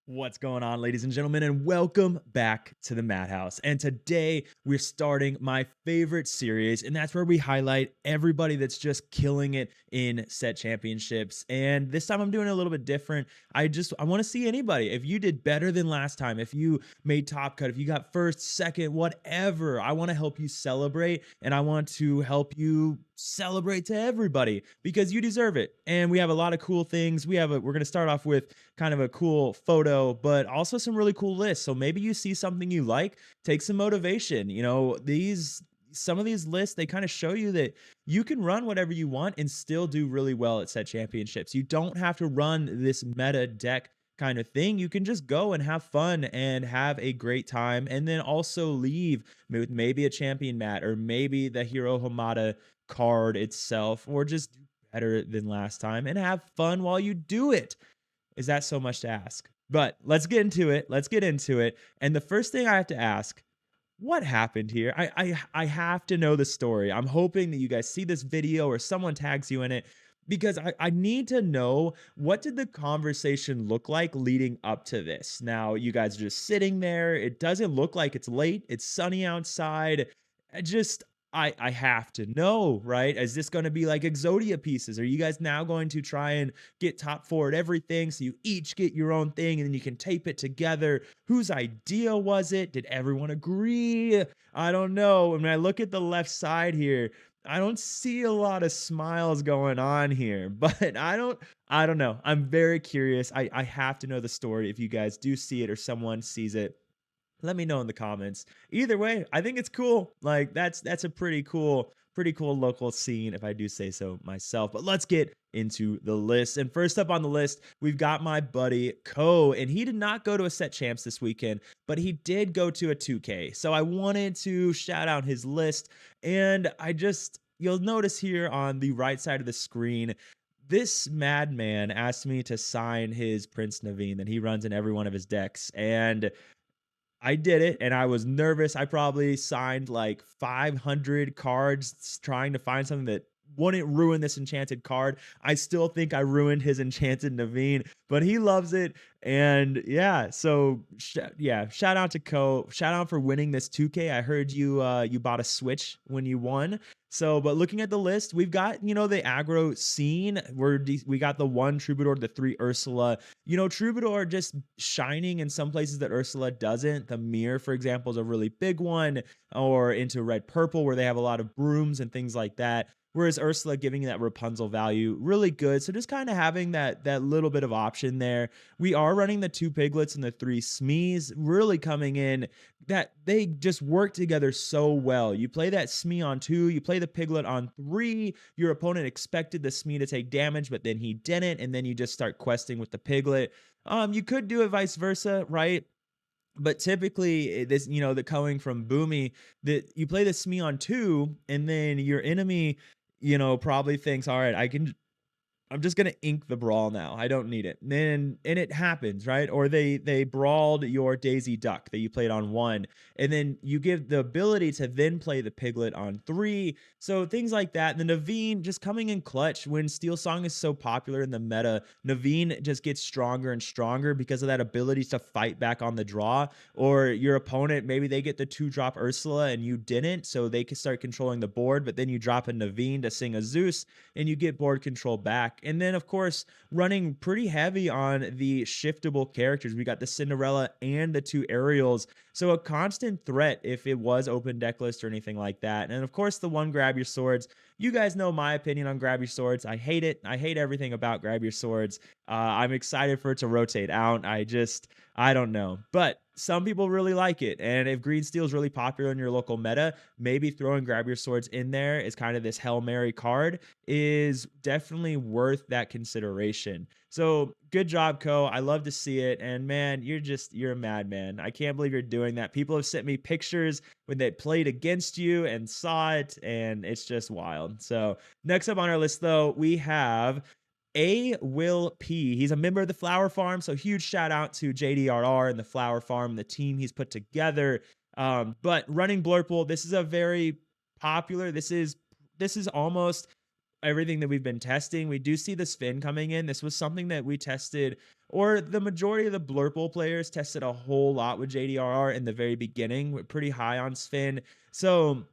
What's going on, ladies and gentlemen, and welcome back to the Madhouse. And today we're starting my favorite series, and that's where we highlight everybody that's just killing it in set championships. And this time I'm doing it a little bit different. I want to see anybody. If you did better than last time, if you made top cut, if you got first, second, whatever, I want to help you celebrate, and I want to help you celebrate to everybody because you deserve it. And we have a lot of cool things. We're going to start off with kind of a cool photo, but also some really cool lists. So maybe you see something you like, take some motivation. Some of these lists, they kind of show you that you can run whatever you want and still do really well at set championships. You don't have to run this meta deck kind of thing. You can just go and have fun and have a great time, and then also leave with maybe a champion mat or maybe the Hiro Hamada card itself, or just do better than last time and have fun while you do it. Is that so much to ask? But let's get into it. And the first thing I have to ask, what happened here? I have to know the story. I'm hoping that you guys see this video or someone tags you in it, because I need to know, what did the conversation look like leading up to this? Now, you guys are just sitting there. It doesn't look like it's late. It's sunny outside. I have to know, right? Is this going to be like Exodia pieces? Are you guys now going to try and get top four at everything, so you each get your own thing and then you can tape it together? Whose idea was it? Did everyone agree? I don't know. When I look at the left side here, I don't see a lot of smiles going on here, but I don't know. I'm very curious. I have to know the story. If you guys do see it or someone sees it, let me know in the comments. Either way, I think it's cool. Like, that's a pretty cool local scene, if I do say so myself. But let's get into the list. And first up on the list, we've got my buddy Ko, and he did not go to a set champs this weekend, but he did go to a 2K. So I wanted to shout out his list, and you'll notice here on the right side of the screen, this madman asked me to sign his Prince Naveen that he runs in every one of his decks, and I did it, and I was nervous. I probably signed like 500 cards trying to find something that wouldn't ruin this enchanted card. I still think I ruined his enchanted Naveen, but he loves it. And yeah, so shout out to Ko. Shout out for winning this 2K. I heard you bought a Switch when you won. So, but looking at the list, we've got, the aggro scene. We got the 1 Troubadour, the 3 Ursula. Troubadour just shining in some places that Ursula doesn't. The Mirror, for example, is a really big one, or into red purple where they have a lot of brooms and things like that. Whereas Ursula giving you that Rapunzel value, really good. So just kind of having that little bit of option there. We are running the 2 Piglets and the 3 Smees, really coming in, that they just work together so well. You play that Smee on 2, you play the Piglet on 3, your opponent expected the Smee to take damage, but then he didn't, and then you just start questing with the Piglet. You could do it vice versa, right? But typically, the coming from Boomy, that you play the Smee on 2, and then your enemy, probably thinks, all right, I'm just gonna ink the brawl now. I don't need it. And it happens, right? Or they brawled your Daisy Duck that you played on 1, and then you give the ability to then play the Piglet on 3. So things like that. The Naveen just coming in clutch when Steel Song is so popular in the meta. Naveen just gets stronger and stronger because of that ability to fight back on the draw. Or your opponent, maybe they get the 2-drop Ursula and you didn't, so they can start controlling the board, but then you drop a Naveen to sing a Zeus and you get board control back. And then, of course, running pretty heavy on the shiftable characters. We got the Cinderella and the 2 Ariels. So a constant threat if it was open deck list or anything like that. And of course, the 1 Grab Your Swords. You guys know my opinion on Grab Your Swords. I hate it. I hate everything about Grab Your Swords. I'm excited for it to rotate out. I don't know. But some people really like it. And if Green Steel is really popular in your local meta, maybe throwing Grab Your Swords in there is kind of this Hail Mary card, is definitely worth that consideration. So good job, Ko. I love to see it. And man, you're a madman. I can't believe you're doing that. People have sent me pictures when they played against you and saw it, and it's just wild. So next up on our list, though, we have WillP. He's a member of the Flower Farm, so huge shout out to JDRR and the Flower Farm and the team he's put together. But running Blurple, this is a very popular. This is almost everything that we've been testing, we do see the spin coming in. This was something that we tested, or the majority of the Blurple players tested a whole lot with JDRR in the very beginning. We're pretty high on spin. So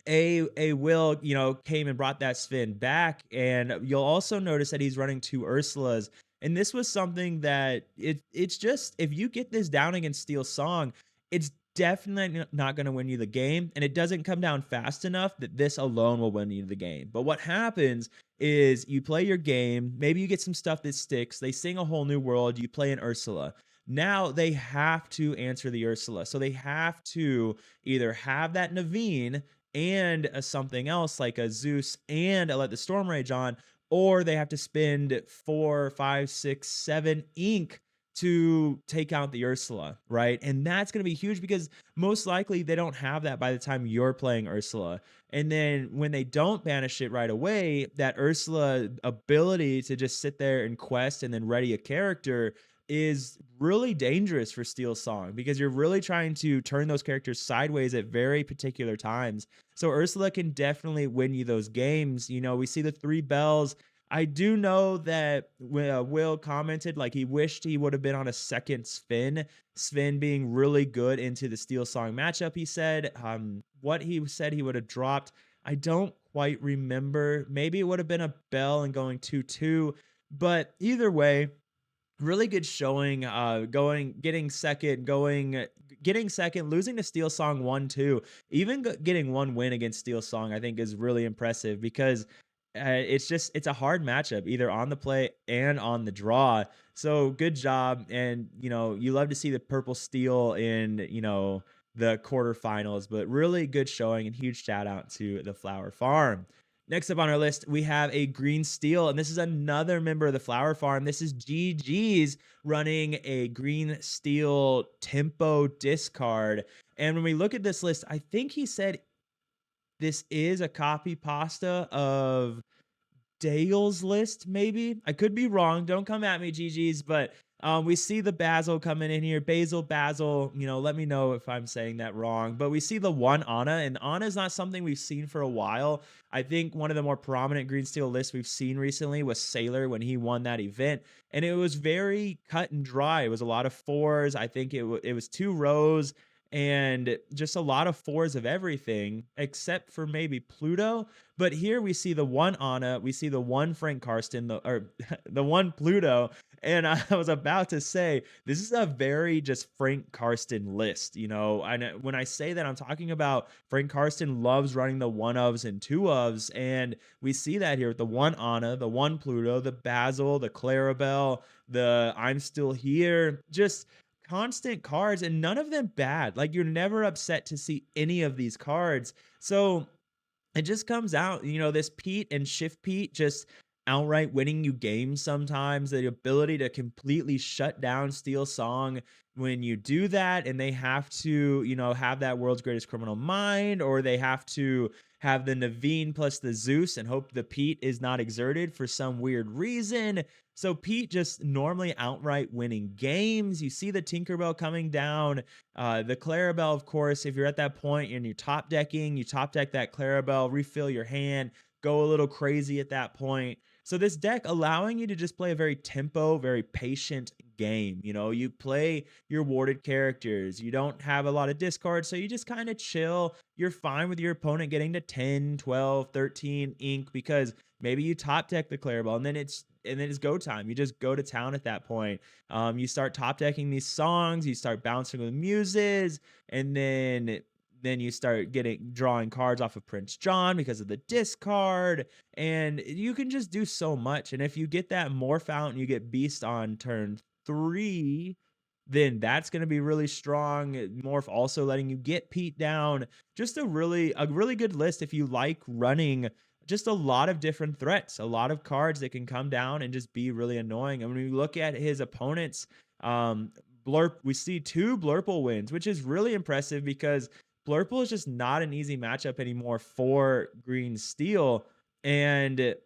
a Will, came and brought that spin back, and you'll also notice that he's running 2 Ursulas. And this was something that it's just, if you get this down against Steel Song, it's definitely not going to win you the game, and it doesn't come down fast enough that this alone will win you the game. But what happens is you play your game, maybe you get some stuff that sticks, they sing a whole new world, you play an Ursula. Now they have to answer the Ursula. So they have to either have that Naveen and something else like a Zeus and a Let the Storm Rage on, or they have to spend 4, 5, 6, 7 ink to take out the Ursula, right? And that's going to be huge because most likely they don't have that by the time you're playing Ursula. And then when they don't banish it right away, that Ursula ability to just sit there and quest and then ready a character is really dangerous for Steel Song, because you're really trying to turn those characters sideways at very particular times. So Ursula can definitely win you those games. We see the 3 bells. I do know that Will commented like he wished he would have been on a second Sven. Sven being really good into the Steel Song matchup, he said. What he said he would have dropped, I don't quite remember. Maybe it would have been a bell and going 2-2. But either way, really good showing, getting second, losing to Steel Song 1-2, even getting 1 win against Steel Song, I think is really impressive, because it's a hard matchup either on the play and on the draw. So good job. And you love to see the purple steel in the quarterfinals, but really good showing, and huge shout out to the Flower Farm. Next up on our list, we have a green steel, and this is another member of the Flower Farm. This is GG's running a green steel tempo discard. And when we look at this list, I think he said this is a copy pasta of Dale's list, maybe. I could be wrong. Don't come at me, GG's, but we see the Basil coming in here. Basil, let me know if I'm saying that wrong. But we see the 1 Ana, and Ana is not something we've seen for a while. I think one of the more prominent green steel lists we've seen recently was Sailor when he won that event. And it was very cut and dry. It was a lot of 4s. I think it was 2 rows and just a lot of 4s of everything except for maybe Pluto. But here we see the 1 Ana, we see the 1 Frank Karsten, the 1 Pluto. And I was about to say, this is a very just Frank Karsten list. When I say that, I'm talking about Frank Karsten loves running the 1-ofs and 2-ofs. And we see that here with the 1 Ana, the 1 Pluto, the Basil, the Clarabelle, the I'm Still Here, just constant cards, and none of them bad. Like, you're never upset to see any of these cards. So it just comes out, this Pete and Shift Pete just outright winning you games sometimes. The ability to completely shut down Steel Song when you do that, and they have to, have that World's Greatest Criminal Mind, or they have to have the Naveen plus the Zeus and hope the Pete is not exerted for some weird reason. So Pete just normally outright winning games. You see the Tinkerbell coming down, the Clarabelle, of course. If you're at that point and you're top decking, you top deck that Clarabelle, refill your hand, go a little crazy at that point. So this deck allowing you to just play a very tempo, very patient game. You play your warded characters. You don't have a lot of discards, so you just kind of chill. You're fine with your opponent getting to 10, 12, 13 ink because maybe you top deck the Clarabelle, and then it's go time. You just go to town at that point. You start top decking these songs, you start bouncing with muses, and then you start drawing cards off of Prince John because of the discard, and you can just do so much. And if you get that Morph out and you get Beast on turn 3, then that's going to be really strong. Morph also letting you get Pete down. Just a really good list if you like running just a lot of different threats, a lot of cards that can come down and just be really annoying. And when we look at his opponents, we see 2 Blurple wins, which is really impressive because Blurple is just not an easy matchup anymore for Green Steel. And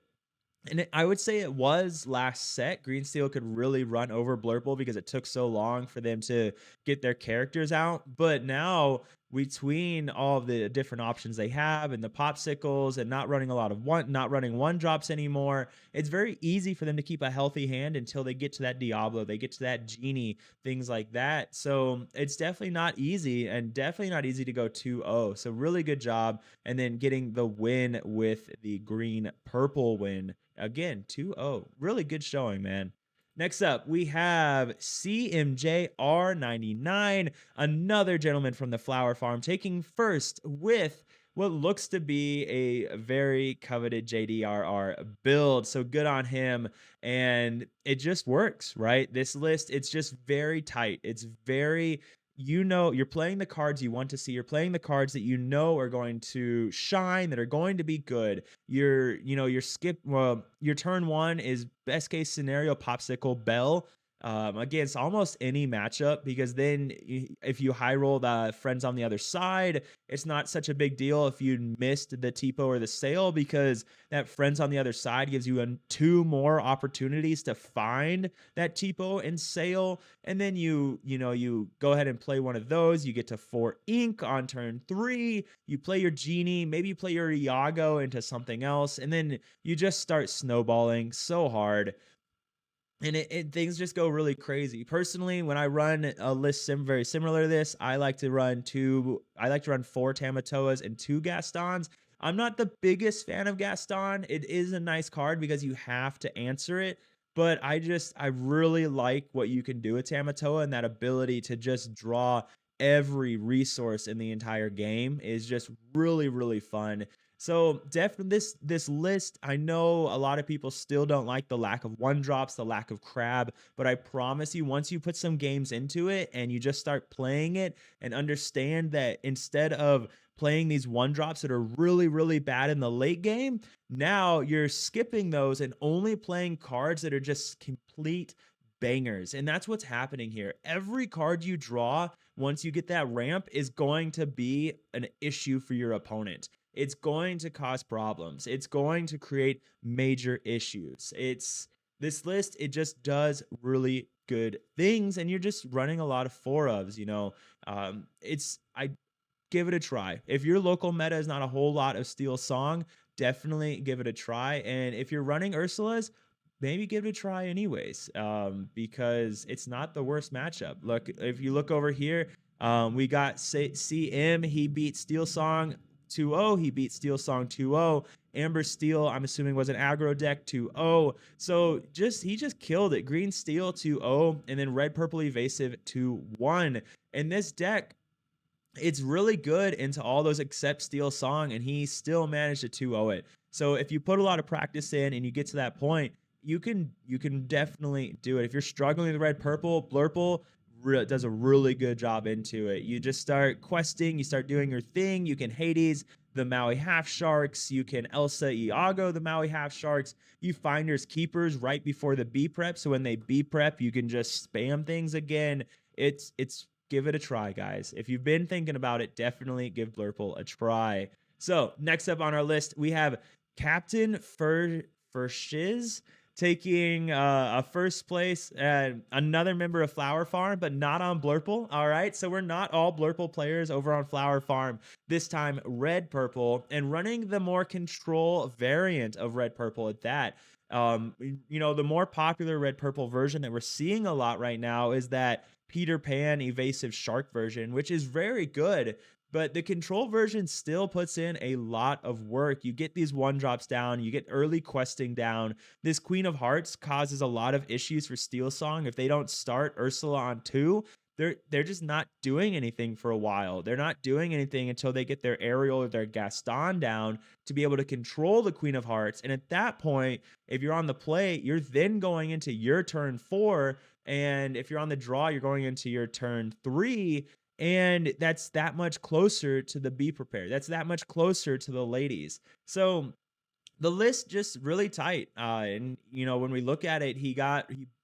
I would say it was last set. Green Steel could really run over Blurple because it took so long for them to get their characters out. But now between all of the different options they have and the popsicles and not running a lot of not running one drops anymore, it's very easy for them to keep a healthy hand until they get to that Diablo, they get to that Genie, things like that. So it's definitely not easy, and definitely not easy to go 2-0. So really good job. And then getting the win with the green purple win. Again, 2-0. Really good showing, man. Next up, we have CMJR99, another gentleman from the Flower Farm, taking first with what looks to be a very coveted JDRR build. So good on him. And it just works, right? This list, it's just very tight. It's very, you're playing the cards you want to see. You're playing the cards that you know are going to shine, that are going to be good. Your turn one is best case scenario popsicle bell against almost any matchup, because then if you high roll the friends on the other side, it's not such a big deal if you missed the TPO or the sale, because that friends on the other side gives you two more opportunities to find that TPO and sale. And then you go ahead and play one of those. You get to 4 ink on turn 3. You play your Genie, maybe you play your Iago into something else, and then you just start snowballing so hard. And things just go really crazy. Personally, when I run a list very similar to this, I like to run 4 Tamatoas and 2 Gastons. I'm not the biggest fan of Gaston. It is a nice card because you have to answer it, but I really like what you can do with Tamatoa, and that ability to just draw every resource in the entire game is just really, really fun. So definitely this list, I know a lot of people still don't like the lack of one drops, the lack of crab, but I promise you, once you put some games into it and you just start playing it and understand that instead of playing these one drops that are really, really bad in the late game, now you're skipping those and only playing cards that are just complete bangers. And that's what's happening here. Every card you draw once you get that ramp is going to be an issue for your opponent. It's going to cause problems. It's going to create major issues. This list, it just does really good things, and you're just running a lot of 4-ofs, I give it a try. If your local meta is not a whole lot of Steel Song, definitely give it a try. And if you're running Ursula's, maybe give it a try anyways, because it's not the worst matchup. Look, if you look over here, we got CM, he beat Steel Song 2-0. He beat Steel Song 2-0. Amber Steel, I'm assuming, was an aggro deck 2-0. So he just killed it. Green Steel 2-0, and then Red Purple Evasive 2-1. And this deck, it's really good into all those except Steel Song, and he still managed to 2-0 it. So if you put a lot of practice in and you get to that point, you can definitely do it. If you're struggling with Red Purple, Blurple does a really good job into it. You just start questing, you start doing your thing. You can Hades the Maui Half Sharks, you can Elsa Iago the Maui Half Sharks. You Finders Keepers right before the B prep, so when they B prep, you can just spam things again. It's give it a try, guys. If you've been thinking about it, definitely give Blurple a try. So next up on our list, we have CaptainFches taking a first place, another member of Flower Farm, but not on Blurple. All right, so we're not all Blurple players over on Flower Farm. This time, Red Purple, and running the more control variant of Red Purple at that. The more popular Red Purple version that we're seeing a lot right now is that Peter Pan evasive shark version, which is very good. But the control version still puts in a lot of work. You get these one drops down, you get early questing down. This Queen of Hearts causes a lot of issues for Steel Song. If they don't start Ursula on 2, they're just not doing anything for a while. They're not doing anything until they get their Ariel or their Gaston down to be able to control the Queen of Hearts. And at that point, if you're on the play, you're then going into your turn 4. And if you're on the draw, you're going into your turn 3. And that's that much closer to the Be Prepared. That's that much closer to the ladies. So the list just really tight. And when we look at it, he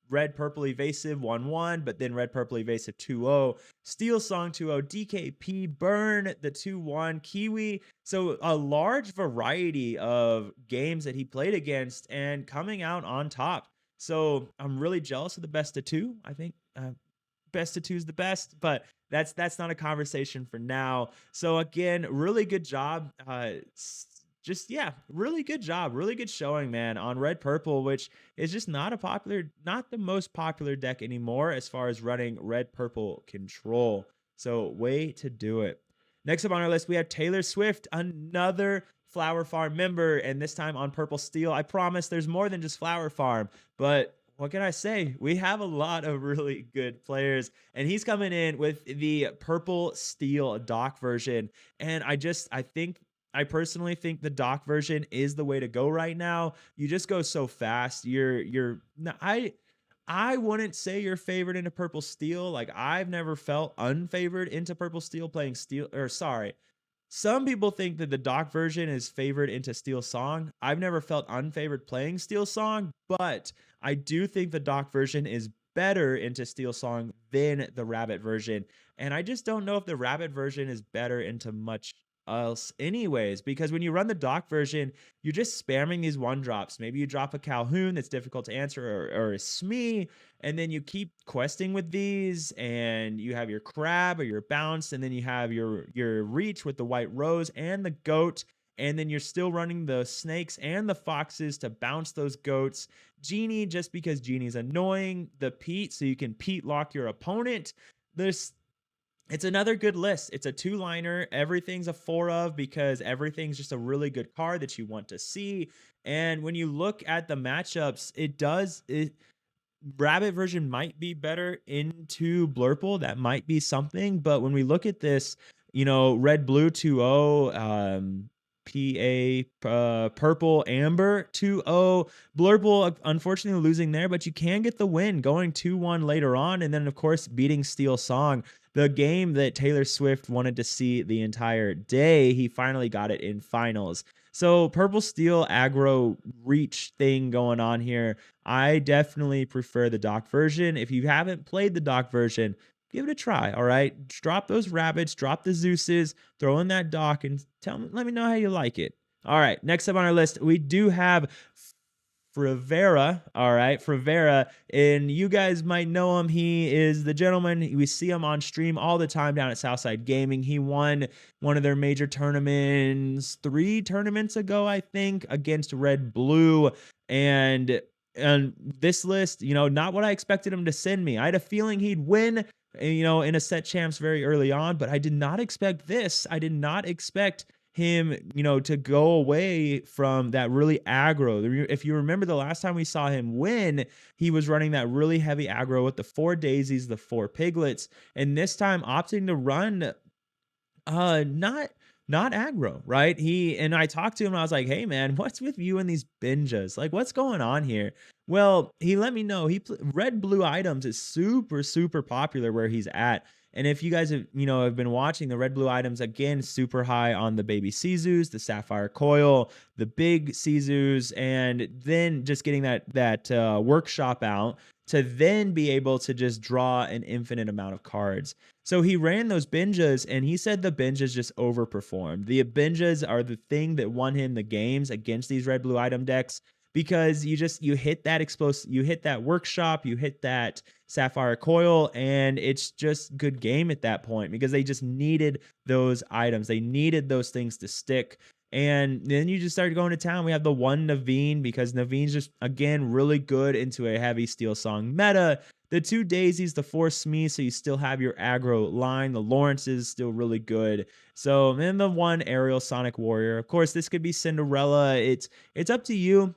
Red Purple Evasive 1-1, but then Red Purple Evasive 2-0, Steel Song 2-0, DKP Burn the 2-1, Kiwi. So a large variety of games that he played against and coming out on top. So I'm really jealous of the best of 2. I think best of two is the best, but that's not a conversation for now. So again, really good job. Just yeah, really good job, really good showing, man, on red purple, which is just not the most popular deck anymore as far as running red purple control. So way to do it. Next up on our list, we have TaylorSwift, another Flower Farm member, and this time on Purple Steel. I promise there's more than just Flower Farm, but what can I say? We have a lot of really good players, and he's coming in with the Purple Steel dock version, and I personally think the dock version is the way to go right now. You just go so fast. I wouldn't say you're favored into Purple Steel. Like, I've never felt unfavored into Purple Steel playing Steel, or sorry. Some people think that the dock version is favored into Steel Song. I've never felt unfavored playing Steel Song, but I do think the dock version is better into Steel Song than the Rabbit version. And I just don't know if the Rabbit version is better into much else anyways, because when you run the dock version, you're just spamming these one drops. Maybe you drop a Calhoun that's difficult to answer, or a Smee, and then you keep questing with these, and you have your crab or your bounce, and then you have your reach with the white rose and the goat, and then you're still running the snakes and the foxes to bounce those goats. Genie, just because Genie's annoying. The Pete, so you can Pete lock your opponent. It's another good list. It's a 2-liner. Everything's a 4 of, because everything's just a really good card that you want to see. And when you look at the matchups, Rabbit version might be better into Blurple. That might be something. But when we look at this, red blue 2-0, purple amber 2-0. Blurple unfortunately losing there, but you can get the win going 2-1 later on, and then of course beating Steel Song, the game that TaylorSwift wanted to see the entire day. He finally got it in finals. So Purple Steel aggro reach thing going on here. I definitely prefer the dock version. If you haven't played the dock version, give it a try. All right, drop those rabbits, drop the Zeuses, throw in that dock, and let me know how you like it. All right, next up on our list, we do have Fivera. All right, Fivera, and you guys might know him. He is the gentleman. We see him on stream all the time down at Southside Gaming. He won one of their major tournaments 3 tournaments ago, I think, against Red Blue. And this list, not what I expected him to send me. I had a feeling he'd win, in a Set Champs very early on, but I did not expect this. I did not expect him, to go away from that really aggro. If you remember the last time we saw him win, he was running that really heavy aggro with the 4 daisies, the 4 piglets, and this time opting to run not aggro, right? And I talked to him and I was like, hey man, what's with you and these binjas? Like, what's going on here? Well, he let me know red blue items is super, super popular where he's at. And if you guys have been watching, the red blue items, again, super high on the baby Sizus, the sapphire coil, the big Sizus, and then just getting that workshop out to then be able to just draw an infinite amount of cards. So he ran those binjas, and he said the binjas just overperformed. The binjas are the thing that won him the games against these red blue item decks, because you hit that explosive, you hit that workshop, you hit that sapphire coil, and it's just good game at that point, because they just needed those items. They needed those things to stick. And then you just started going to town. We have the 1 Naveen, because Naveen's just, again, really good into a heavy Steel Song meta. The 2 daisies, the 4 Smee, so you still have your aggro line. The Lawrence is still really good. So then the 1 Aerial Sonic Warrior. Of course, this could be Cinderella. It's up to you.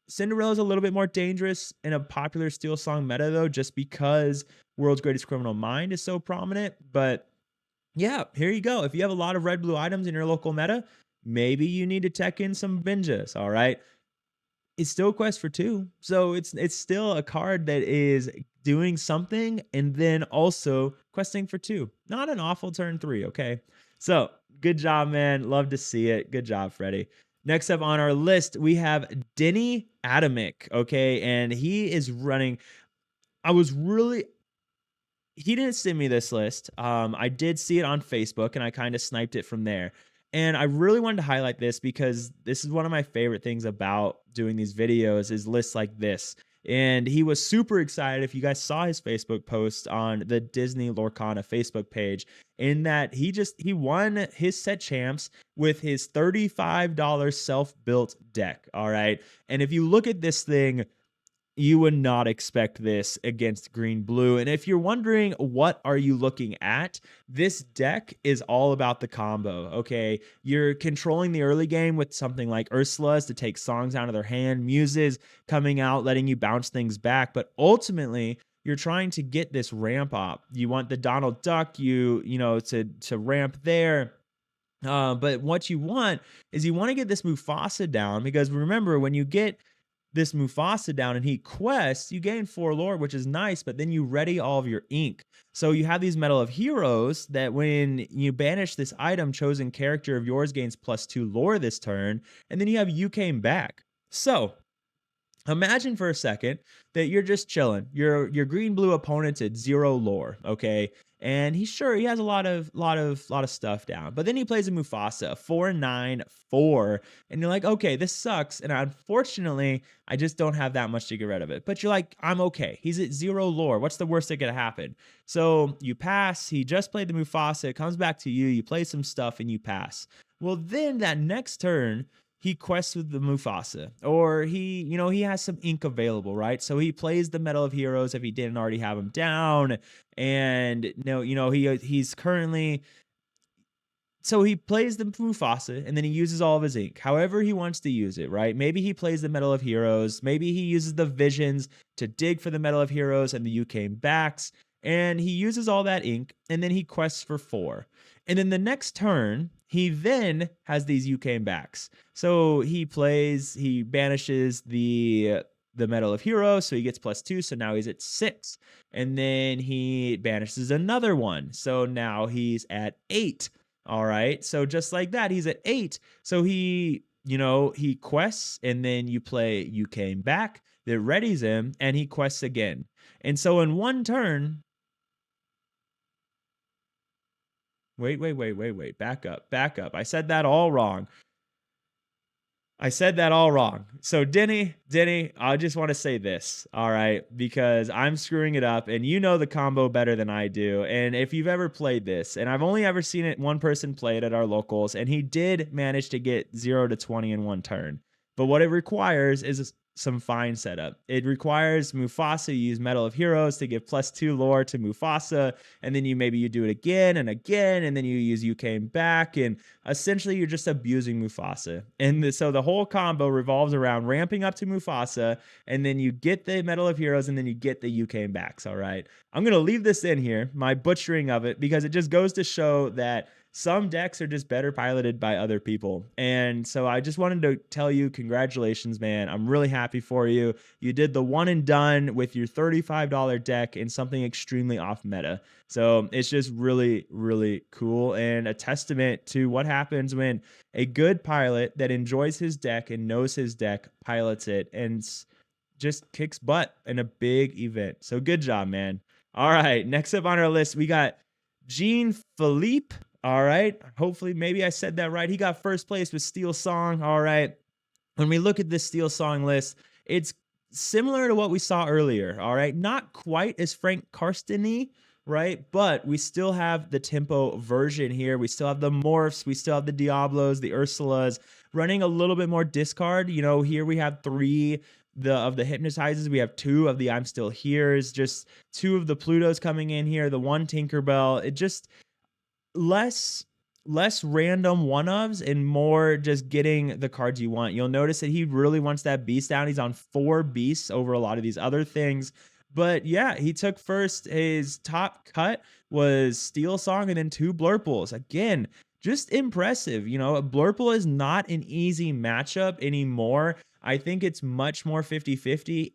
Cinderella's a little bit more dangerous in a popular Steel Song meta, though, just because World's Greatest Criminal Mind is so prominent. But yeah, here you go. If you have a lot of red blue items in your local meta, maybe you need to tech in some binjas. All right. It's still quest for 2. So it's still a card that is doing something and then also questing for 2. Not an awful turn 3, okay? So good job, man. Love to see it. Good job, Freddie. Next up on our list, we have Denny Atomic, okay? And he is running... He didn't send me this list. I did see it on Facebook, and I kind of sniped it from there. And I really wanted to highlight this because this is one of my favorite things about doing these videos, is lists like this. And he was super excited. If you guys saw his Facebook post on the Disney Lorana Facebook page, in that he won his set champs with his $35 self-built deck. All right. And if you look at this thing, you would not expect this against green blue. And if you're wondering what are you looking at, this deck is all about the combo. Okay, you're controlling the early game with something like Ursula's to take songs out of their hand, muses coming out letting you bounce things back, but ultimately you're trying to get this ramp up. You want the Donald Duck, to ramp there. But what you want is you want to get this Mufasa down, because remember, when you get this Mufasa down and he quests, you gain 4 lore, which is nice, but then you ready all of your ink. So you have these Medal of Heroes that when you banish this item, chosen character of yours gains +2 lore this turn, and then you have You Came Back. So imagine for a second that you're just chilling. Your green blue opponent's at 0 lore, okay? And he has a lot of stuff down. But then he plays a Mufasa, 4-9-4, and you're like, okay, this sucks. And unfortunately, I just don't have that much to get rid of it. But you're like, I'm okay. He's at 0 lore. What's the worst that could happen? So you pass. He just played the Mufasa. It comes back to you. You play some stuff and you pass. Well, then that next turn, he quests with the Mufasa, or he has some ink available, right? So he plays the Medal of Heroes if he didn't already have him down, and he's currently. So he plays the Mufasa, and then he uses all of his ink, however he wants to use it, right? Maybe he plays the Medal of Heroes, maybe he uses the Visions to dig for the Medal of Heroes and the You Came Backs, and he uses all that ink, and then he quests for 4. And then the next turn, he then has these You Came Backs. So he banishes the Medal of Heroes, so he gets +2, so now he's at 6. And then he banishes another one, so now he's at 8. All right, so just like that, he's at 8. So he quests, and then you play You Came Back, that readies him, and he quests again. And so in one turn, Wait. Back up. I said that all wrong. So Denny, I just want to say this, all right, because I'm screwing it up, and you know the combo better than I do. And if you've ever played this, and I've only ever seen it, one person play it at our locals, and he did manage to get 0 to 20 in one turn. But what it requires is some fine setup. It requires Mufasa. You use Medal of Heroes to give +2 lore to Mufasa, and then you do it again and again, and then you use You Came Back, and essentially you're just abusing Mufasa. And so the whole combo revolves around ramping up to Mufasa, and then you get the Medal of Heroes, and then you get the You Came Backs. All right, I'm gonna leave this in here, my butchering of it, because it just goes to show that some decks are just better piloted by other people. And so I just wanted to tell you, congratulations, man. I'm really happy for you. You did the one and done with your $35 deck in something extremely off meta. So it's just really, really cool, and a testament to what happens when a good pilot that enjoys his deck and knows his deck pilots it and just kicks butt in a big event. So good job, man. All right, next up on our list, we got Phipe. All right. Hopefully, maybe I said that right. He got first place with Steel Song. All right. When we look at this Steel Song list, it's similar to what we saw earlier. All right. Not quite as Frank Karsten-y, right? But we still have the tempo version here. We still have the Morphs. We still have the Diablos, the Ursulas, running a little bit more discard. Here we have 3 of the Hypnotizes. We have 2 of the I'm Still Here's, just 2 of the Plutos coming in here, the 1 Tinkerbell. It just less random one-ofs and more just getting the cards you want. You'll notice that he really wants that beast down. He's on 4 beasts over a lot of these other things. But yeah, he took first. His top cut was Steel Song and then 2 Blurples. Again, just impressive. Blurple is not an easy matchup anymore. I think it's much more 50-50.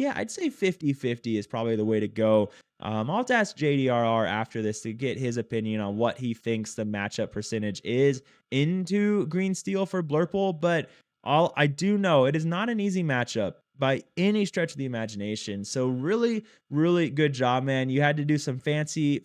I'd say 50-50 is probably the way to go. I'll have to ask JDRR after this to get his opinion on what he thinks the matchup percentage is into Green Steel for Blurple, but I do know it is not an easy matchup by any stretch of the imagination. So really, really good job, man. You had to do some fancy,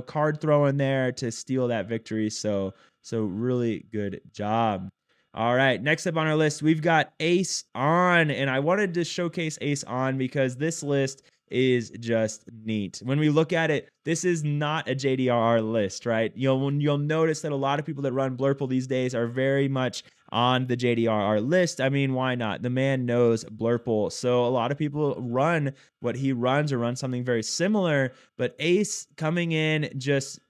card throwing there to steal that victory. So really good job. All right, next up on our list, we've got Ace On, and I wanted to showcase Ace On because this list is just neat. When we look at it, this is not a JDRR list, right? You'll notice that a lot of people that run Blurple these days are very much on the JDRR list. I mean, why not? The man knows Blurple. So a lot of people run what he runs or run something very similar, but Ace coming in just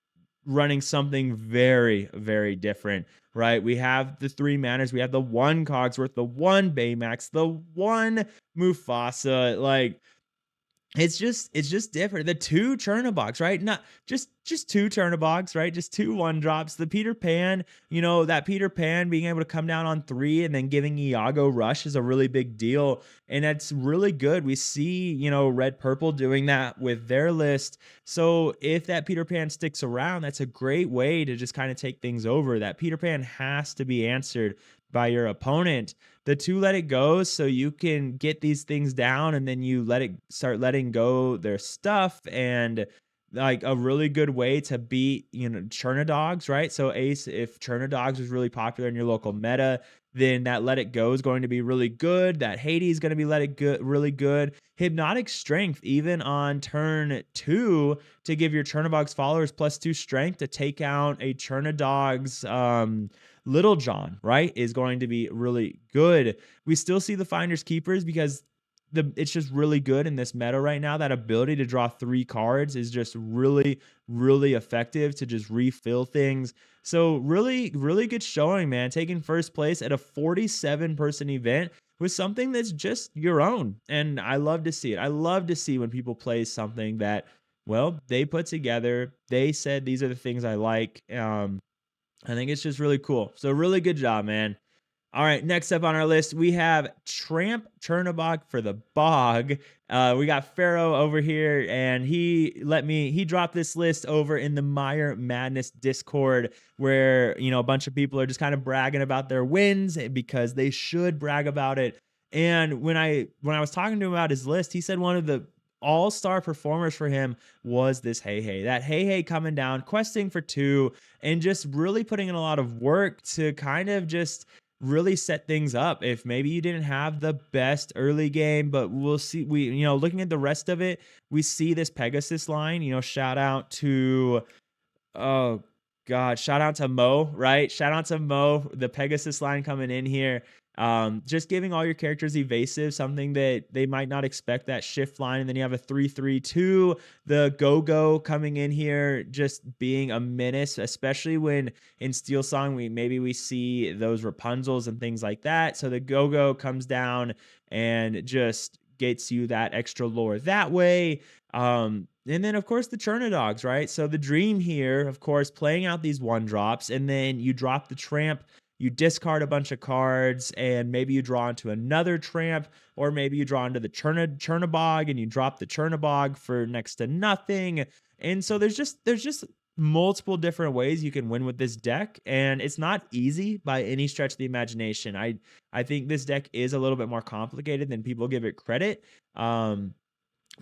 running something very, very different, right? We have the 3 manners, we have the 1 Cogsworth, the 1 Baymax, the 1 Mufasa. Like, it's just different. The 2 Chernabogs, right? Not just 2 Chernabogs, right? Just 2 1-drops. The Peter Pan, that Peter Pan being able to come down on 3 and then giving Iago rush is a really big deal. And that's really good. We see, Red Purple doing that with their list. So if that Peter Pan sticks around, that's a great way to just kind of take things over. That Peter Pan has to be answered by your opponent. The 2 let it go, so you can get these things down and then you start letting go their stuff, and like a really good way to beat, Chernadogs, right? So Ace, if Chernadogs was really popular in your local meta, then that let it go is going to be really good. That Hades is going to be really good. Hypnotic Strength, even on turn 2, to give your Chernadogs followers +2 strength to take out a Chernadogs Little John, right, is going to be really good. We still see the Finders Keepers because it's just really good in this meta right now. That ability to draw 3 cards is just really, really effective to just refill things. So really, really good showing, man. Taking first place at a 47-person event with something that's just your own. And I love to see it. I love to see when people play something that, well, they put together. They said, these are the things I like. I think it's just really cool. So really good job, man. All right, next up on our list, we have Tramp Chernobog for the Bog. We got Pharaoh over here, and he dropped this list over in the Mire Madness Discord, where a bunch of people are just kind of bragging about their wins because they should brag about it. And when I was talking to him about his list, he said one of the all-star performers for him was this Hey. That Hey coming down, questing for 2, and just really putting in a lot of work to kind of just really set things up. If maybe you didn't have the best early game, but we'll see. Looking at the rest of it, we see this Pegasus line. Shout out to, oh God, shout out to Mo, right? Shout out to Mo, the Pegasus line coming in here. Just giving all your characters evasive, something that they might not expect, that shift line. And then you have a 3-3-2, the Go-Go coming in here, just being a menace, especially when in Steel Song, we see those Rapunzels and things like that. So the Go-Go comes down and just gets you that extra lore that way. And then, of course, the Chernadogs, right? So the dream here, of course, playing out these 1-drops, and then you drop the Tramp, you discard a bunch of cards, and maybe you draw into another Tramp, or maybe you draw into the Chernabog and you drop the Chernabog for next to nothing. And so there's just multiple different ways you can win with this deck, and it's not easy by any stretch of the imagination. I think this deck is a little bit more complicated than people give it credit.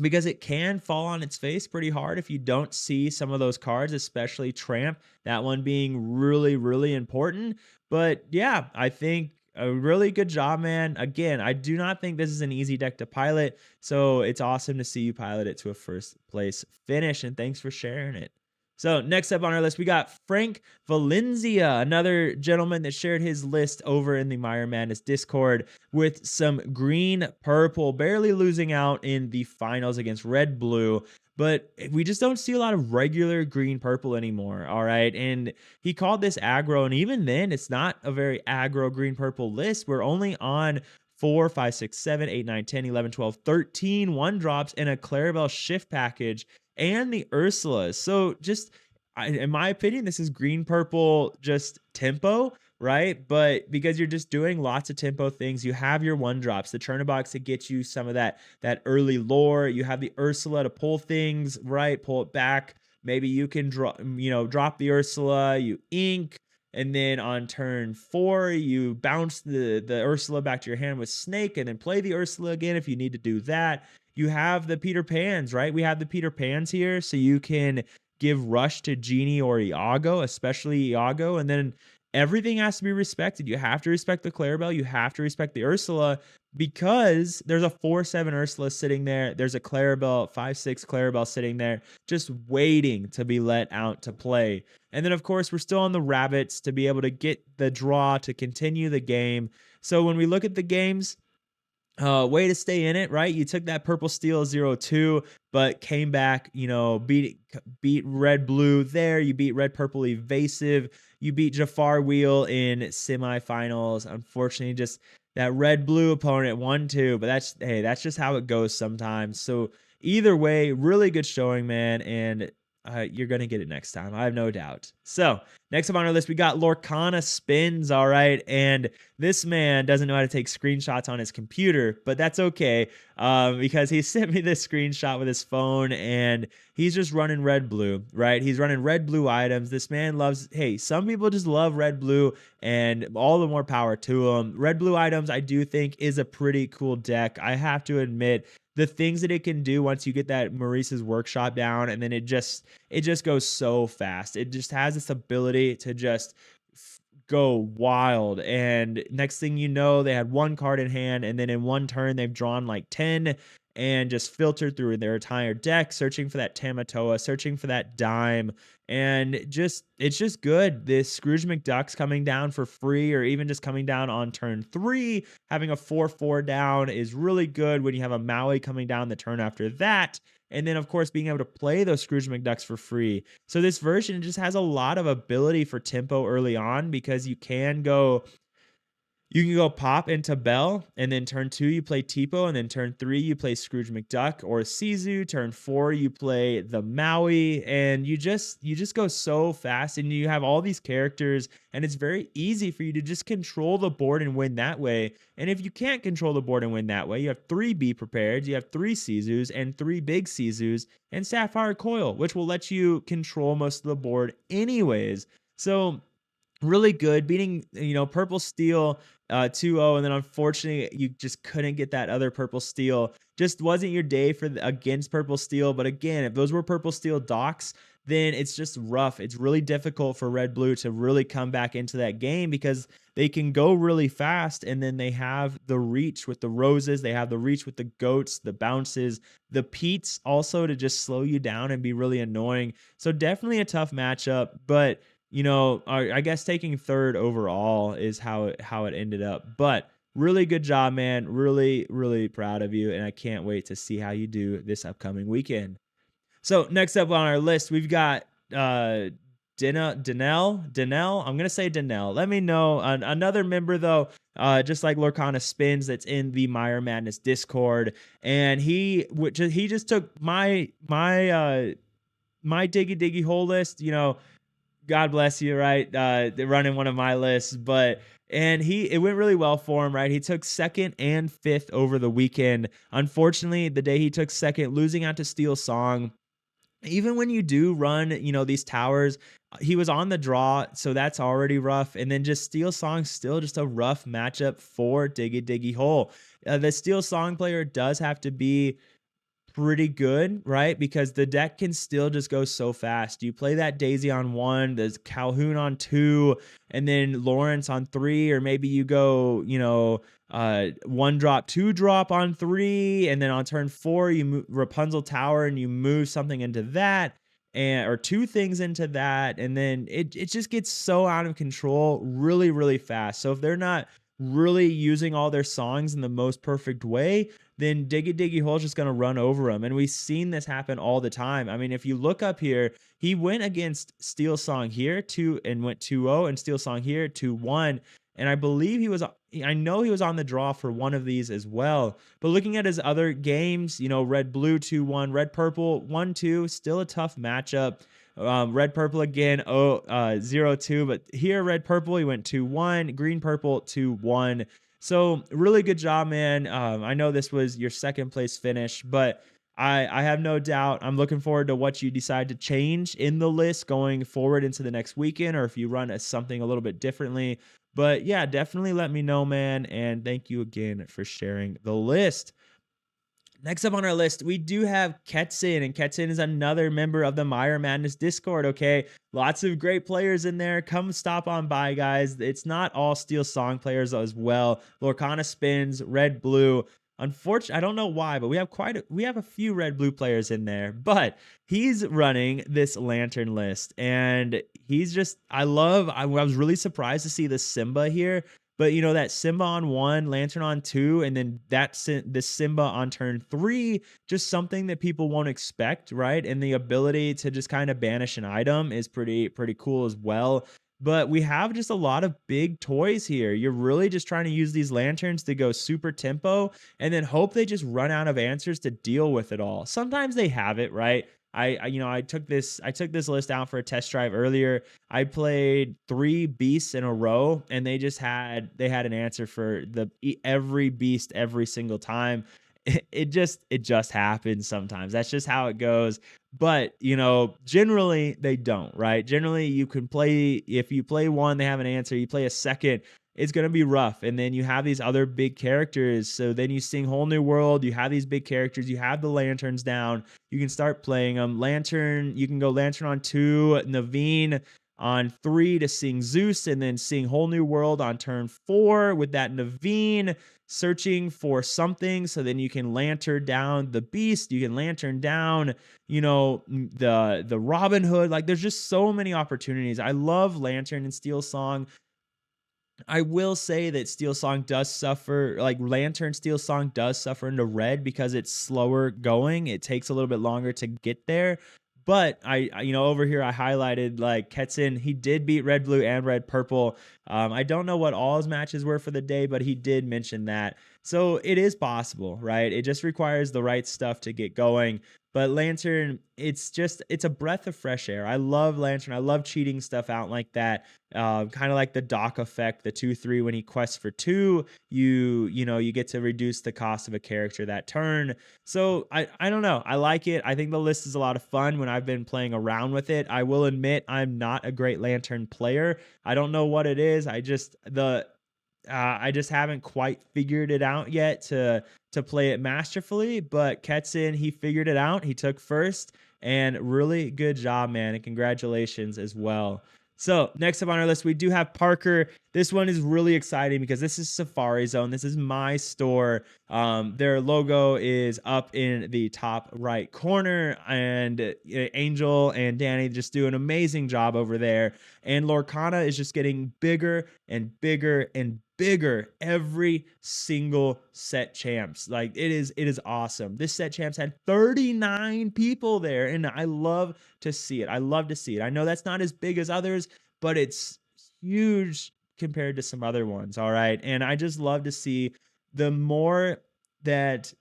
Because it can fall on its face pretty hard if you don't see some of those cards, especially Tramp, that one being really, really important. But yeah, I think a really good job, man. Again, I do not think this is an easy deck to pilot, so it's awesome to see you pilot it to a first place finish, and thanks for sharing it. So next up on our list, we got Frank Valencia, another gentleman that shared his list over in the Mire Madness Discord with some green purple, barely losing out in the finals against red blue. But we just don't see a lot of regular green purple anymore. All right. And he called this aggro. And even then, it's not a very aggro green purple list. We're only on 4, 5, 6, 7, 8, 9, 10, 11, 12, 13 1-drops and a Clarabelle shift package and the Ursulas. So just, in my opinion, this is green purple just tempo, right? But because you're just doing lots of tempo things, you have your 1-drops, the Chernabox to get you some of that early lore. You have the Ursula to pull things, right? Pull it back. Maybe you can drop the Ursula, you ink, and then on turn 4, you bounce the Ursula back to your hand with Snake, and then play the Ursula again if you need to do that. You have the Peter Pans, right? We have the Peter Pans here, so you can give rush to Genie or Iago, especially Iago. And then everything has to be respected. You have to respect the Clarabelle. You have to respect the Ursula because there's a 4/7 Ursula sitting there. There's a Clarabelle, 5/6 Clarabelle sitting there, just waiting to be let out to play. And then, of course, we're still on the rabbits to be able to get the draw to continue the game. So when we look at the games, way to stay in it, right? You took that purple steel 0-2, but came back, beat red blue there. You beat red purple evasive. You beat Jafar Wheel in semifinals. Unfortunately, just that red blue opponent 1-2, but that's just how it goes sometimes. So either way, really good showing, man, and you're gonna get it next time. I have no doubt. So next up on our list, we got Lorana Spins. All right, and this man doesn't know how to take screenshots on his computer, but that's okay because he sent me this screenshot with his phone, and he's just running red blue, right? He's running red blue items. This man loves. Hey, some people just love red blue, and all the more power to them. Red blue items, I do think, is a pretty cool deck. I have to admit, the things that it can do once you get that Maurice's workshop down, and then it just goes so fast. It just has this ability to just go wild. And next thing you know, they had one card in hand, and then in one turn they've drawn like 10 and just filtered through their entire deck, searching for that Tamatoa, searching for that dime. And it's just good. This Scrooge McDuck's coming down for free, or even just coming down on turn 3, having a 4/4 down is really good when you have a Maui coming down the turn after that. And then, of course, being able to play those Scrooge McDucks for free. So this version just has a lot of ability for tempo early on, because you can go pop into Bell, and then turn 2 you play Tipo, and then turn 3 you play Scrooge McDuck or Sizu. Turn 4 you play the Maui, and you just go so fast, and you have all these characters, and it's very easy for you to just control the board and win that way. And if you can't control the board and win that way, you have 3 Be Prepared, you have 3 Sizus and 3 Big Sizus, and Sapphire Coil, which will let you control most of the board anyways. So really good, beating purple steel 2-0, and then unfortunately you just couldn't get that other purple steel. Just wasn't your day against purple steel. But again, if those were purple steel docks, then it's just rough. It's really difficult for red blue to really come back into that game, because they can go really fast, and then they have the reach with the roses, they have the reach with the goats, the bounces, the Pete's also to just slow you down and be really annoying. So definitely a tough matchup, but I guess taking third overall is how it ended up. But really good job, man. Really, really proud of you, and I can't wait to see how you do this upcoming weekend. So next up on our list, we've got Denell. I'm gonna say Denell. Let me know. Another member though, just like Lorana Spins, that's in the Meyer Madness Discord, and he just took my Diggy Diggy hole list. God bless you, right? Running one of my lists, and it went really well for him, right? He took 2nd and 5th over the weekend. Unfortunately, the day he took 2nd, losing out to Steel Song. Even when you do run, these towers, he was on the draw, so that's already rough. And then just Steel Song, still just a rough matchup for Diggy Diggy Hole. The Steel Song player does have to be pretty good, right? Because the deck can still just go so fast. You play that Daisy on 1, there's Calhoun on 2, and then Lawrence on 3, or maybe you go, 1 drop, 2 drop on 3, and then on turn 4 you move Rapunzel Tower and you move something into that, or 2 things into that, and then it just gets so out of control really, really fast. So if they're not really using all their songs in the most perfect way, then Diggy Diggy Hole's just going to run over them. And we've seen this happen all the time. I mean, if you look up here, he went against Steel Song here and went 2-0, and Steel Song here 2-1. And I believe I know he was on the draw for one of these as well. But looking at his other games, red blue 2-1, red purple 1-2, still a tough matchup. Red purple again, 0-2, but here red purple he went 2-1, green purple 2-1. So really good job, man. I know this was your 2nd place finish, but I have no doubt. I'm looking forward to what you decide to change in the list going forward into the next weekend, or if you run something a little bit differently. But yeah, definitely let me know, man. And thank you again for sharing the list. Next up on our list, we do have Keten, and Keten is another member of the Meyer Madness Discord, okay? Lots of great players in there. Come stop on by, guys. It's not all Steel Song players as well. Lorana spins, red, blue. Unfortunately, I don't know why, but we have a few red blue players in there. But he's running this lantern list, and he's just I was really surprised to see the Simba here. But you know, that Simba on 1, Lantern on 2, and then this Simba on turn 3, just something that people won't expect, right? And the ability to just kind of banish an item is pretty cool as well. But we have just a lot of big toys here. You're really just trying to use these lanterns to go super tempo and then hope they just run out of answers to deal with it all. Sometimes they have it, right? I took this list out for a test drive earlier. I played 3 beasts in a row, and they had an answer for every beast every single time. It just happens sometimes. That's just how it goes. But you know, generally they don't, right? Generally, you can play, if you play one, they have an answer. You play a second, it's going to be rough. And then you have these other big characters. So then you sing Whole New World. You have these big characters. You have the lanterns down. You can start playing them. Lantern, you can go Lantern on 2, Naveen on 3 to sing Zeus, and then sing Whole New World on turn 4 with that Naveen searching for something. So then you can lantern down the beast. You can lantern down, you know, the Robin Hood. Like, there's just so many opportunities. I love Lantern and Steel Song. I will say that Steel Song does suffer, like Lantern Steel Song does suffer into red because it's slower going. It takes a little bit longer to get there. But you know, over here I highlighted like Keten. He did beat red, blue, and red, purple. I don't know what all his matches were for the day, but he did mention that. So it is possible, right? It just requires the right stuff to get going. But Lantern, it's a breath of fresh air. I love Lantern. I love cheating stuff out like that. Kind of like the Doc effect, the 2/3 when he quests for 2, you get to reduce the cost of a character that turn. So I don't know. I like it. I think the list is a lot of fun when I've been playing around with it. I will admit I'm not a great Lantern player. I don't know what it is. I just haven't quite figured it out yet to play it masterfully. But Keten, he figured it out. He took first, and really good job, man. And congratulations as well. So next up on our list, we do have Parker. This one is really exciting because this is Safari Zone. This is my store. Their logo is up in the top right corner, and Angel and Danny just do an amazing job over there. And Lorana is just getting bigger and bigger and bigger every single Set Champs. Like, it is awesome. This Set Champs had 39 people there, and I love to see it. I love to see it. I know that's not as big as others, but it's huge compared to some other ones. All right. And I just love to see the more that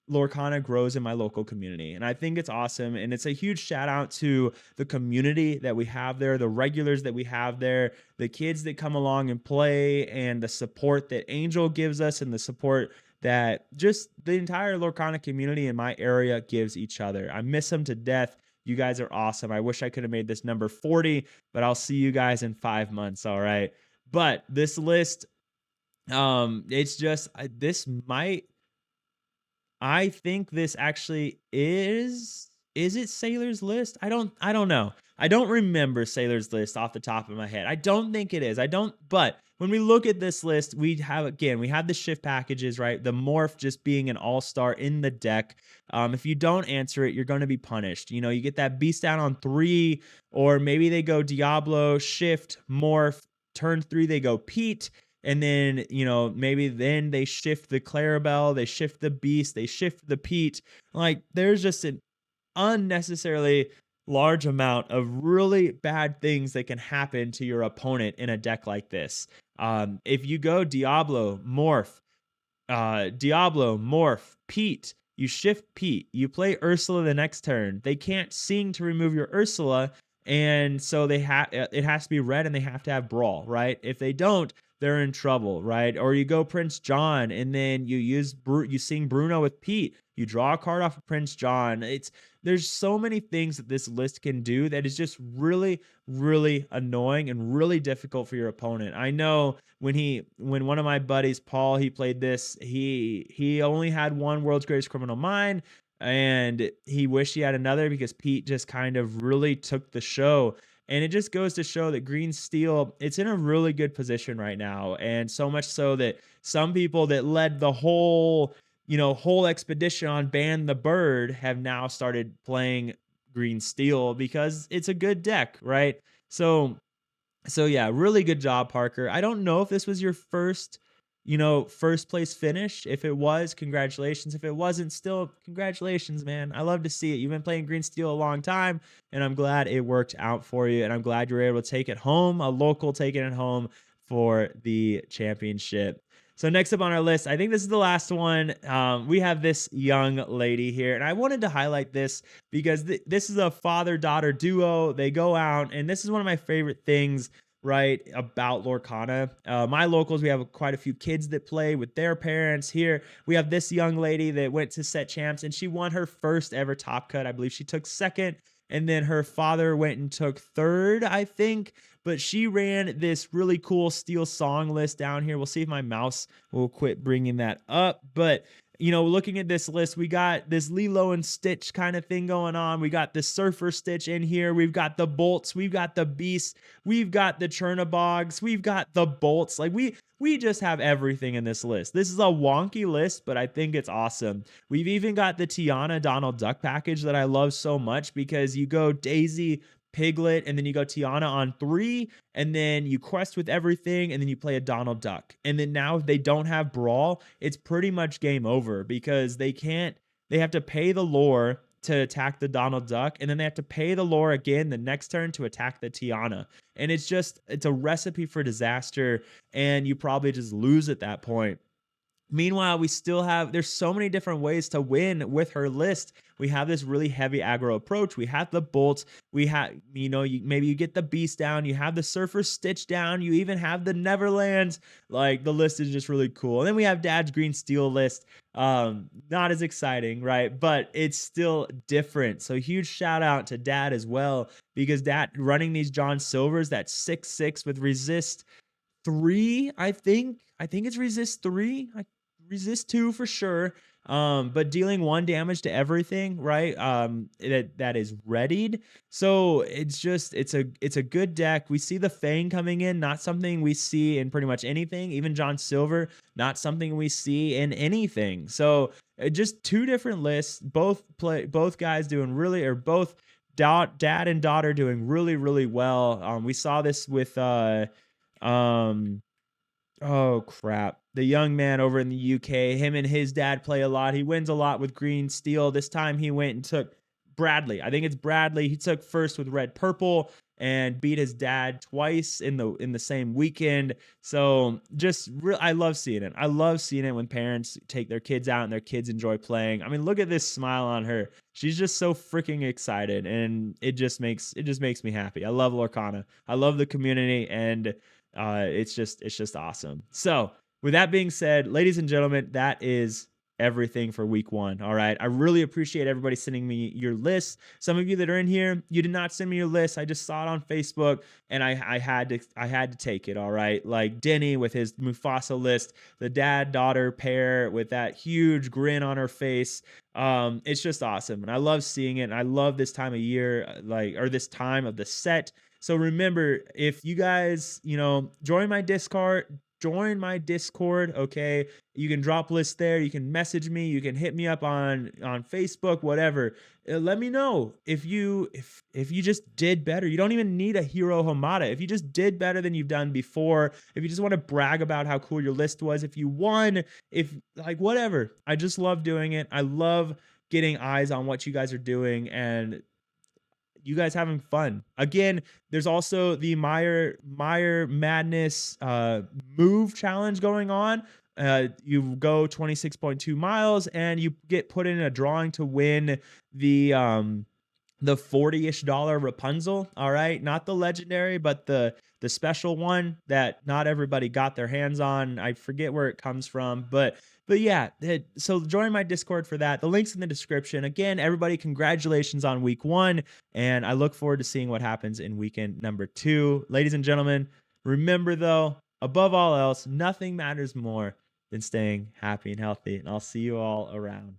Lorana grows in my local community. And I think it's awesome. And it's a huge shout out to the community that we have there, the regulars that we have there, the kids that come along and play, and the support that Angel gives us, and the support that just the entire Lorana community in my area gives each other. I miss them to death. You guys are awesome. I wish I could have made this number 40, but I'll see you guys in 5 months. All right. But this list, it's just, I think this actually is it Sailor's List? I don't know. I don't remember Sailor's List off the top of my head. I don't think it is. But when we look at this list, we have the shift packages, right? The morph just being an all-star in the deck. If you don't answer it, you're going to be punished. You know, you get that beast down on 3, or maybe they go Diablo, shift, morph, turn 3, they go Pete. And then, you know, maybe then they shift the Clarabelle, they shift the Beast, they shift the Pete. Like, there's just an unnecessarily large amount of really bad things that can happen to your opponent in a deck like this. If you go Diablo, morph, Pete, you shift Pete, you play Ursula the next turn. They can't sing to remove your Ursula, and so it has to be red, and they have to have Brawl, right? If they don't, they're in trouble, right? Or you go Prince John, and then you sing Bruno with Pete. You draw a card off of Prince John. There's so many things that this list can do that is just really, really annoying and really difficult for your opponent. I know when one of my buddies, Paul, he played this, he only had one World's Greatest Criminal Mind, and he wished he had another because Pete just kind of really took the show. And it just goes to show that green steel, it's in a really good position right now. And so much so that some people that led the whole expedition on Ban the Bird have now started playing green steel because it's a good deck, right? So yeah, really good job, Parker. I don't know if this was your first place finish. If it was, congratulations. If it wasn't, still congratulations, man. I love to see it. You've been playing green steel a long time, and I'm glad it worked out for you. And I'm glad you were able to take it home, a local taking it home for the championship. So next up on our list, I think this is the last one. We have this young lady here, and I wanted to highlight this because this is a father-daughter duo. They go out, and this is one of my favorite things, right, about Lorana. My locals, we have quite a few kids that play with their parents. Here, we have this young lady that went to Set Champs, and she won her first ever top cut. I believe she took second, and then her father went and took third, I think. But she ran this really cool steel song list down here. We'll see if my mouse will quit bringing that up. But, looking at this list, we got this Lilo and Stitch kind of thing going on. We got the Surfer Stitch in here. We've got the Bolts. We've got the Beasts. We've got the Chernobogs. We've got the Bolts. Like, we just have everything in this list. This is a wonky list, but I think it's awesome. We've even got the Tiana Donald Duck package that I love so much because you go Daisy, Piglet, and then you go Tiana on 3, and then you quest with everything, and then you play a Donald Duck. And then now if they don't have Brawl, it's pretty much game over because they have to pay the lore to attack the Donald Duck, and then they have to pay the lore again the next turn to attack the Tiana. And it's a recipe for disaster, and you probably just lose at that point. Meanwhile, there's so many different ways to win with her list. We have this really heavy aggro approach. We have the Bolts. We have, maybe you get the Beast down. You have the Surfer Stitch down. You even have the Neverlands. Like, the list is just really cool. And then we have Dad's Green Steel list. Not as exciting, right? But it's still different. So huge shout out to Dad as well, because Dad running these John Silvers, that 6/6 with resist 3, I think it's resist 3. Resist 2 for sure. But dealing 1 damage to everything, right? That is readied. So it's a good deck. We see the Fang coming in, not something we see in pretty much anything. Even John Silver, not something we see in anything. So just 2 different lists. Both guys doing really, or both dad and daughter doing really, really well. We saw this with oh crap, the young man over in the UK, him and his dad play a lot. He wins a lot with green steel. This time he went and took Bradley. I think it's Bradley. He took first with red purple and beat his dad twice in the same weekend. So I love seeing it. I love seeing it when parents take their kids out and their kids enjoy playing. I mean, look at this smile on her. She's just so freaking excited, and it just makes me happy. I love Lorana. I love the community, and it's just awesome. So with that being said, ladies and gentlemen, that is everything for week 1. All right. I really appreciate everybody sending me your list. Some of you that are in here, you did not send me your list. I just saw it on Facebook, and I had to take it. All right. Like Denny with his Mufasa list, the dad-daughter pair with that huge grin on her face. It's just awesome. And I love seeing it. And I love this time of year, or this time of the set. So remember, if you guys, join my Discord, okay? You can drop lists there. You can message me. You can hit me up on Facebook, whatever. Let me know if you just did better. You don't even need a Hiro Hamada. If you just did better than you've done before, if you just want to brag about how cool your list was, if you won, whatever. I just love doing it. I love getting eyes on what you guys are doing and you guys having fun. Again, there's also the Meyer Madness move challenge going on. You go 26.2 miles and you get put in a drawing to win the the $40-ish Rapunzel, all right? Not the legendary, but the special one that not everybody got their hands on. I forget where it comes from, but yeah, so join my Discord for that. The link's in the description. Again, everybody, congratulations on week 1, and I look forward to seeing what happens in weekend number 2. Ladies and gentlemen, remember though, above all else, nothing matters more than staying happy and healthy, and I'll see you all around.